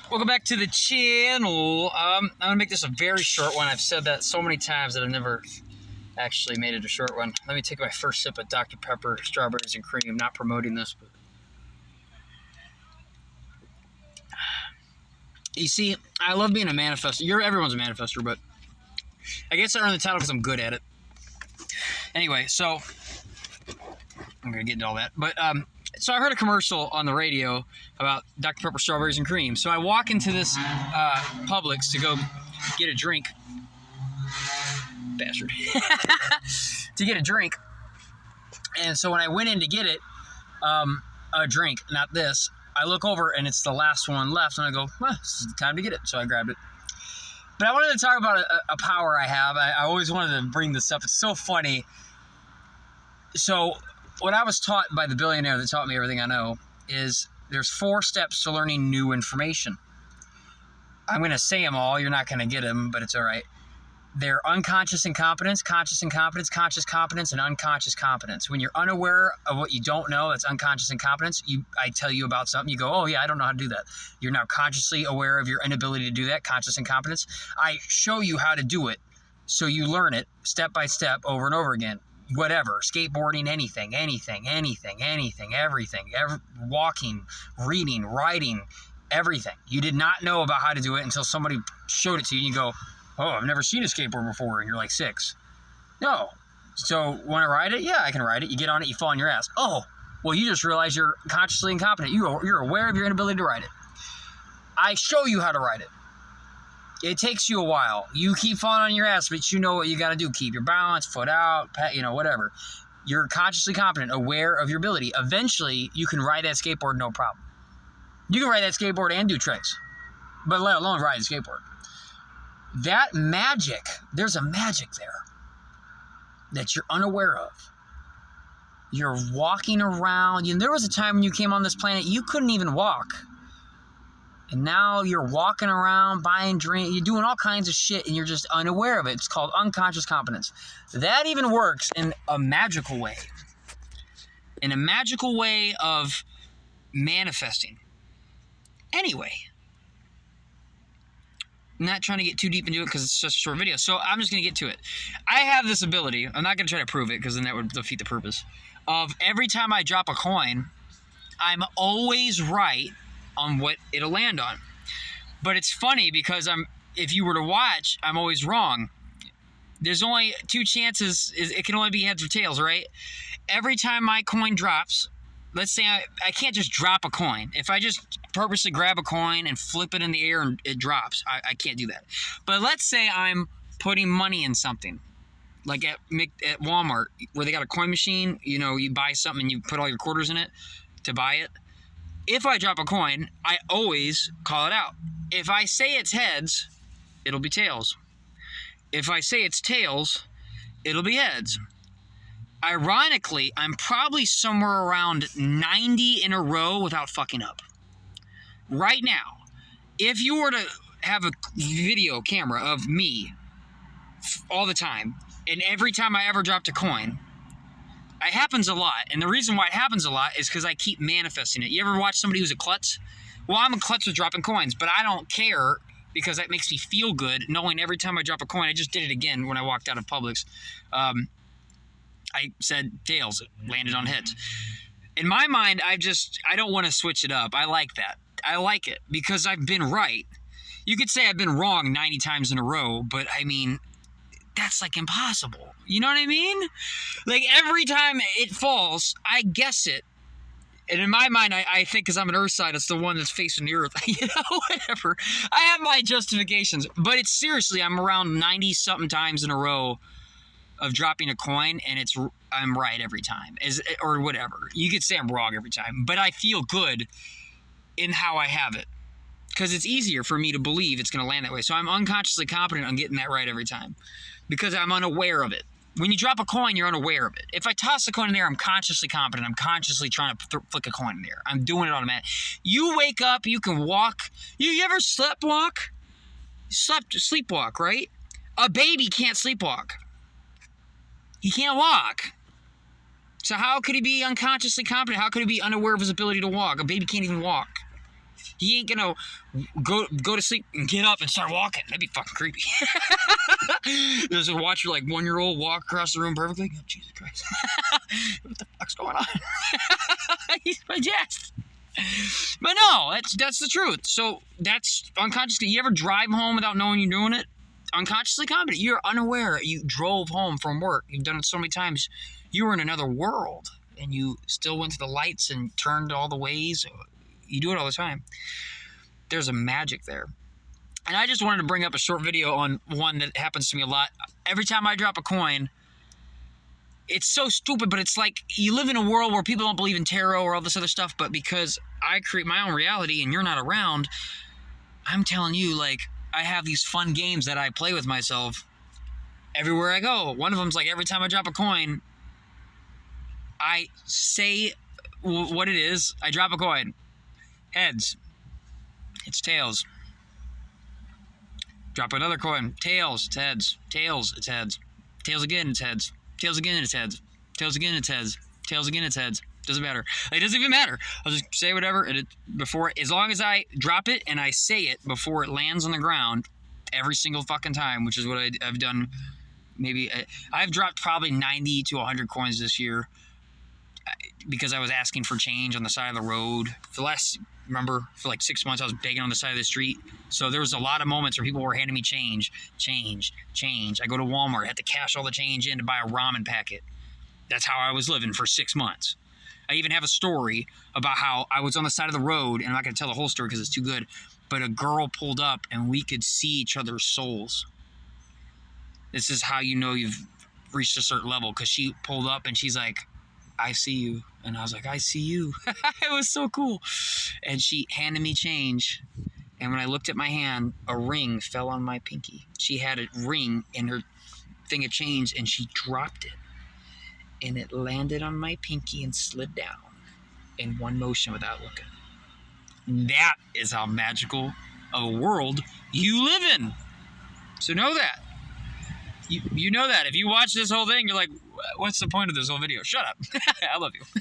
Welcome back to the channel. I'm going to make this a very short one. I've said that so many times that I've never actually made it a short one. Let me take my first sip of Dr. Pepper, strawberries and cream. Not promoting this, but... You see, I love being a manifester. Everyone's a manifester, but I guess I earned the title because I'm good at it. Anyway, so... I'm going to get into all that. But, so I heard a commercial on the radio about Dr. Pepper strawberries and cream. So I walk into this Publix to go get a drink. Bastard. To get a drink. And so when I went in to get it, a drink, not this, I look over and it's the last one left. And I go, well, this is the time to get it. So I grabbed it. But I wanted to talk about a power I have. I always wanted to bring this up. It's so funny. So... what I was taught by the billionaire that taught me everything I know is there's 4 steps to learning new information. I'm going to say them all. You're not going to get them, but it's all right. They're unconscious incompetence, conscious incompetence, conscious competence, and unconscious competence. When you're unaware of what you don't know, that's unconscious incompetence. I tell you about something, you go, oh yeah, I don't know how to do that. You're now consciously aware of your inability to do that, conscious incompetence. I show you how to do it, so you learn it step by step over and over again. Whatever, skateboarding, anything, everything, walking, reading, writing, everything. You did not know about how to do it until somebody showed it to you and you go, oh, I've never seen a skateboard before, and you're like 6. No. So, want to ride it? Yeah, I can ride it. You get on it, you fall on your ass. Oh, well, you just realize you're consciously incompetent. You're aware of your inability to ride it. I show you how to ride it. It takes you a while. You keep falling on your ass, but you know what you got to do. Keep your balance, foot out, whatever. You're consciously competent, aware of your ability. Eventually, you can ride that skateboard no problem. You can ride that skateboard and do tricks, but let alone ride a skateboard. That magic, there's a magic there that you're unaware of. You're walking around. There was a time when you came on this planet, you couldn't even walk. And now you're walking around, buying drinks, you're doing all kinds of shit, and you're just unaware of it. It's called unconscious competence. That even works in a magical way. In a magical way of manifesting. Anyway. I'm not trying to get too deep into it because it's just a short video. So I'm just going to get to it. I have this ability. I'm not going to try to prove it because then that would defeat the purpose. Of every time I drop a coin, I'm always right on what it'll land on. But it's funny because if you were to watch, I'm always wrong. There's only 2 chances. It can only be heads or tails, right? Every time my coin drops, let's say I can't just drop a coin. If I just purposely grab a coin and flip it in the air and it drops, I can't do that. But let's say I'm putting money in something. Like at Walmart, where they got a coin machine, you buy something and you put all your quarters in it to buy it. If I drop a coin, I always call it out. If I say it's heads, it'll be tails. If I say it's tails, it'll be heads. Ironically, I'm probably somewhere around 90 in a row without fucking up. Right now, if you were to have a video camera of me all the time, and every time I ever dropped a coin, it happens a lot, and the reason why it happens a lot is because I keep manifesting it. You ever watch somebody who's a klutz? Well, I'm a klutz with dropping coins, but I don't care because that makes me feel good knowing every time I drop a coin. I just did it again when I walked out of Publix. I said tails, it landed on heads. In my mind, I don't want to switch it up. I like that. I like it because I've been right. You could say I've been wrong 90 times in a row, but I mean, that's like impossible. You know what I mean? Like every time it falls, I guess it. And in my mind, I think because I'm an earth sign, it's the one that's facing the earth. Whatever. I have my justifications. But it's seriously, I'm around 90-something times in a row of dropping a coin, and I'm right every time. Or whatever. You could say I'm wrong every time. But I feel good in how I have it. Because it's easier for me to believe it's going to land that way. So I'm unconsciously competent on getting that right every time. Because I'm unaware of it. When you drop a coin, you're unaware of it. If I toss a coin in there, I'm consciously competent. I'm consciously trying to flick a coin in there. I'm doing it automatically. You wake up, you can walk. You ever sleepwalk? Sleepwalk, right? A baby can't sleepwalk. He can't walk. So how could he be unconsciously competent? How could he be unaware of his ability to walk? A baby can't even walk. He ain't gonna go to sleep and get up and start walking. That'd be fucking creepy. Just watch your like 1-year-old walk across the room perfectly. Oh, Jesus Christ. What the fuck's going on? He's my jest. But no, that's the truth. So that's unconsciously. You ever drive home without knowing you're doing it? Unconsciously competent. You're unaware. You drove home from work. You've done it so many times. You were in another world, and you still went to the lights and turned all the ways. You do it all the time. There's a magic there. And I just wanted to bring up a short video on one that happens to me a lot. Every time I drop a coin, it's so stupid, but it's like you live in a world where people don't believe in tarot or all this other stuff, but because I create my own reality and you're not around, I'm telling you, like, I have these fun games that I play with myself everywhere I go. One of them's like every time I drop a coin, I say what it is. I drop a coin. Heads. It's tails. Drop another coin. Tails. It's heads. Tails. It's heads. Tails again. It's heads. Tails again. It's heads. Tails again. It's heads. Tails again. It's heads. Doesn't matter. It doesn't even matter. I'll just say whatever. And as long as I drop it and I say it before it lands on the ground, every single fucking time, which is what I've done. Maybe I've dropped probably 90 to 100 coins this year because I was asking for change on the side of the road. For like 6 months, I was begging on the side of the street. So there was a lot of moments where people were handing me change. I go to Walmart, I had to cash all the change in to buy a ramen packet. That's how I was living for 6 months. I even have a story about how I was on the side of the road, and I'm not going to tell the whole story because it's too good, but a girl pulled up and we could see each other's souls. This is how you know you've reached a certain level, because she pulled up and she's like, I see you. And I was like, I see you. It was so cool. And she handed me change. And when I looked at my hand, a ring fell on my pinky. She had a ring in her thing of change, and she dropped it. And it landed on my pinky and slid down in one motion without looking. That is how magical of a world you live in. So know that. You know that. If you watch this whole thing, you're like, what's the point of this whole video? Shut up. I love you.